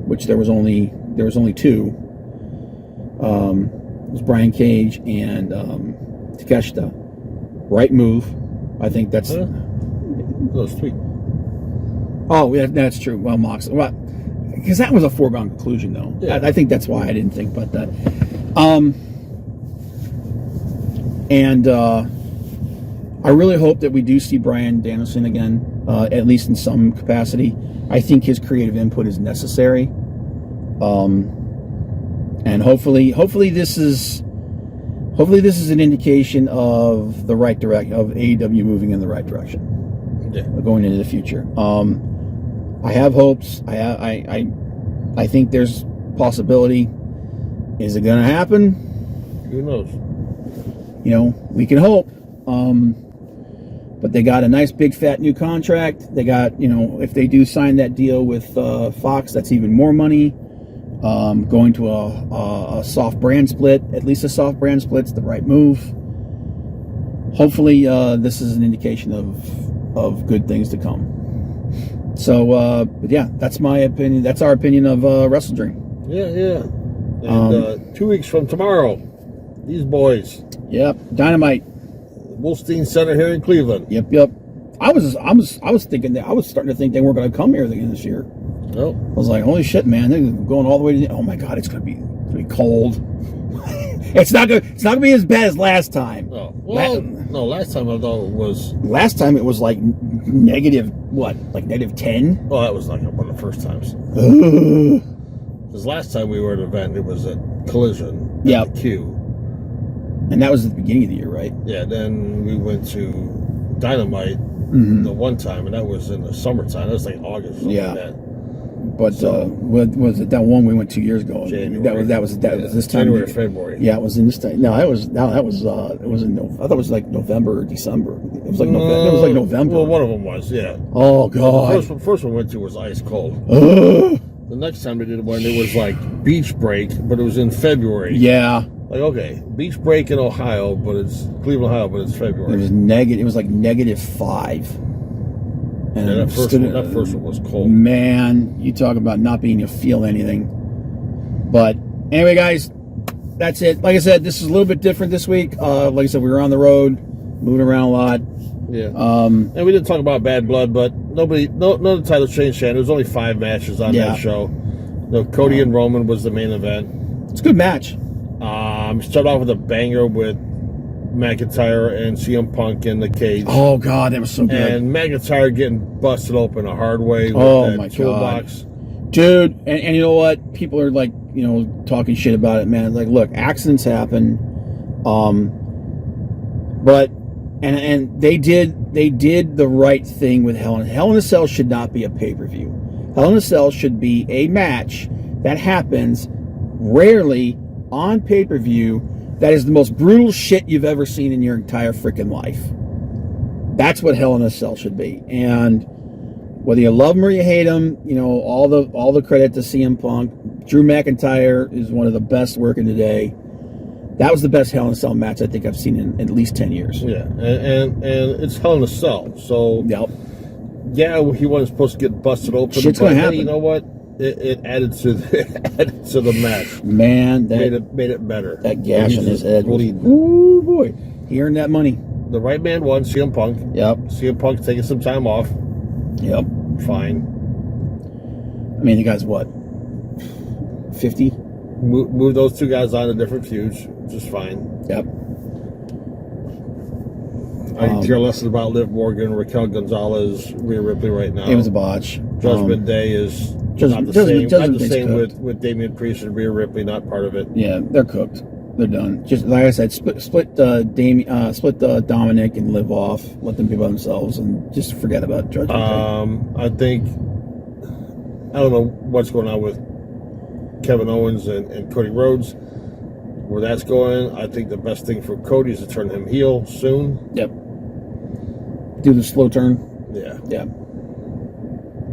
which there was only 2. It was Brian Cage and Takeshita. Right move. I think that's No, it's 3. Oh, yeah, that's true. Well, Moxley. Well, because that was a foregone conclusion, though. Yeah. I think that's why I didn't think about that. I really hope that we do see Bryan Danielson again, at least in some capacity. I think his creative input is necessary. And hopefully this is an indication of the right direction, of AEW moving in the right direction. Yeah. Going into the future. I have hopes. I think there's possibility. Is it going to happen? Who knows? You know, we can hope. But they got a nice big fat new contract. They got, you know, if they do sign that deal with Fox, that's even more money. Going to a soft brand split, at least a soft brand split's the right move. Hopefully, this is an indication of good things to come. So, but yeah, that's my opinion. That's our opinion of Wrestledream. Yeah. And 2 weeks from tomorrow, these boys. Yep, Dynamite. Wolstein Center here in Cleveland. Yep. I was thinking that I was starting to think they weren't going to come here again this year. Nope. I was like, holy shit, man! They're going all the way to. Oh my god, it's going to be cold. It's not gonna be as bad as last time. Oh, well, no. Last time I thought it was. Last time it was like negative what? Like -10. Oh, that was like one of the first times. Because last time we were at an event, it was at Collision. Yeah. The Q. And that was at the beginning of the year, right? Yeah. Then we went to Dynamite the one time, and that was in the summertime. That was like August. Or something Yeah. like that. But what was it? That one we went 2 years ago. January. That was this time. January, February. Yeah, it was in this time. No, it was it was in. I thought it was like November or December. It was like November. It was like November. Well, one of them was, yeah. Oh god. The first one we went to was ice cold. The next time we did one, it was like beach break, but it was in February. Yeah. Like, okay, beach break in Ohio, but it's Cleveland, Ohio, but it's February. It was negative. It was like -5. And that first one was cold. Man, you talk about not being able to feel anything. But anyway, guys, that's it. Like I said, this is a little bit different this week. Like I said, we were on the road, moving around a lot. Yeah. And we didn't talk about Bad Blood, but no the title changed hands. There was only 5 matches on that show. No, Cody and Roman was the main event. It's a good match. Started off with a banger with McIntyre and CM Punk in the cage. Oh god, that was so good. And McIntyre getting busted open a hard way with that toolbox. Dude, and you know what? People are like, you know, talking shit about it, man. Like, look, accidents happen. But they did the right thing with Hell in a Cell should not be a pay-per-view. Hell in a Cell should be a match that happens rarely on pay-per-view. That is the most brutal shit you've ever seen in your entire freaking life. That's what Hell in a Cell should be. And whether you love him or you hate him, you know, all the credit to CM Punk. Drew McIntyre is one of the best working today. That was the best Hell in a Cell match I think I've seen in at least 10 years. Yeah, and it's Hell in a Cell. So, yep. Yeah, he wasn't supposed to get busted open. Shit's going to happen. Hey, you know what? It added to the match. Man, that made it better. That gash on his head. Ooh, boy. He earned that money. The right man won, CM Punk. Yep. CM Punk's taking some time off. Yep. Fine. I mean, the guy's what? 50? Move those two guys on to different feuds. Just fine. Yep. I can care less about Liv Morgan, Raquel Gonzalez, Rhea Ripley right now. It was a botch. Judgment Day is not the same with Damian Priest and Rhea Ripley, not part of it. Yeah, they're cooked. They're done. Just like I said, split Dominic and Liv off. Let them be by themselves and just forget about Judgment Day. I don't know what's going on with Kevin Owens and Cody Rhodes. Where that's going, I think the best thing for Cody is to turn him heel soon. Yep. Do the slow turn. Yeah. Yeah.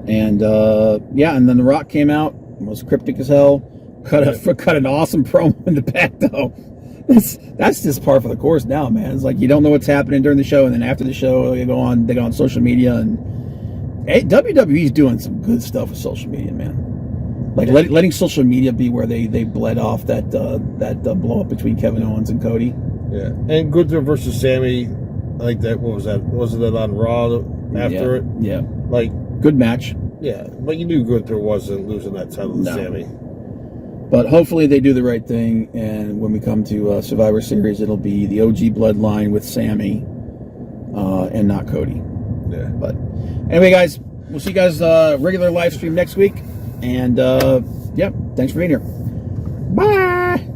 And and then The Rock came out, was cryptic as hell. Cut an awesome promo in the back though. That's just par for the course now, man. It's like you don't know what's happening during the show, and then after the show, they go on social media, and WWE's doing some good stuff with social media, man. Like letting social media be where they bled off that blow up between Kevin Owens and Cody. Yeah, and Gunther versus Sammy like that. What was that? Wasn't that on Raw after it? Yeah. Like, Good match. yeah, but you knew Gunther wasn't losing that title to No. Sammy. But hopefully they do the right thing, and when we come to Survivor Series, it'll be the OG bloodline with Sammy and not Cody. Yeah. But anyway, guys, we'll see you guys regular live stream next week. And, thanks for being here. Bye!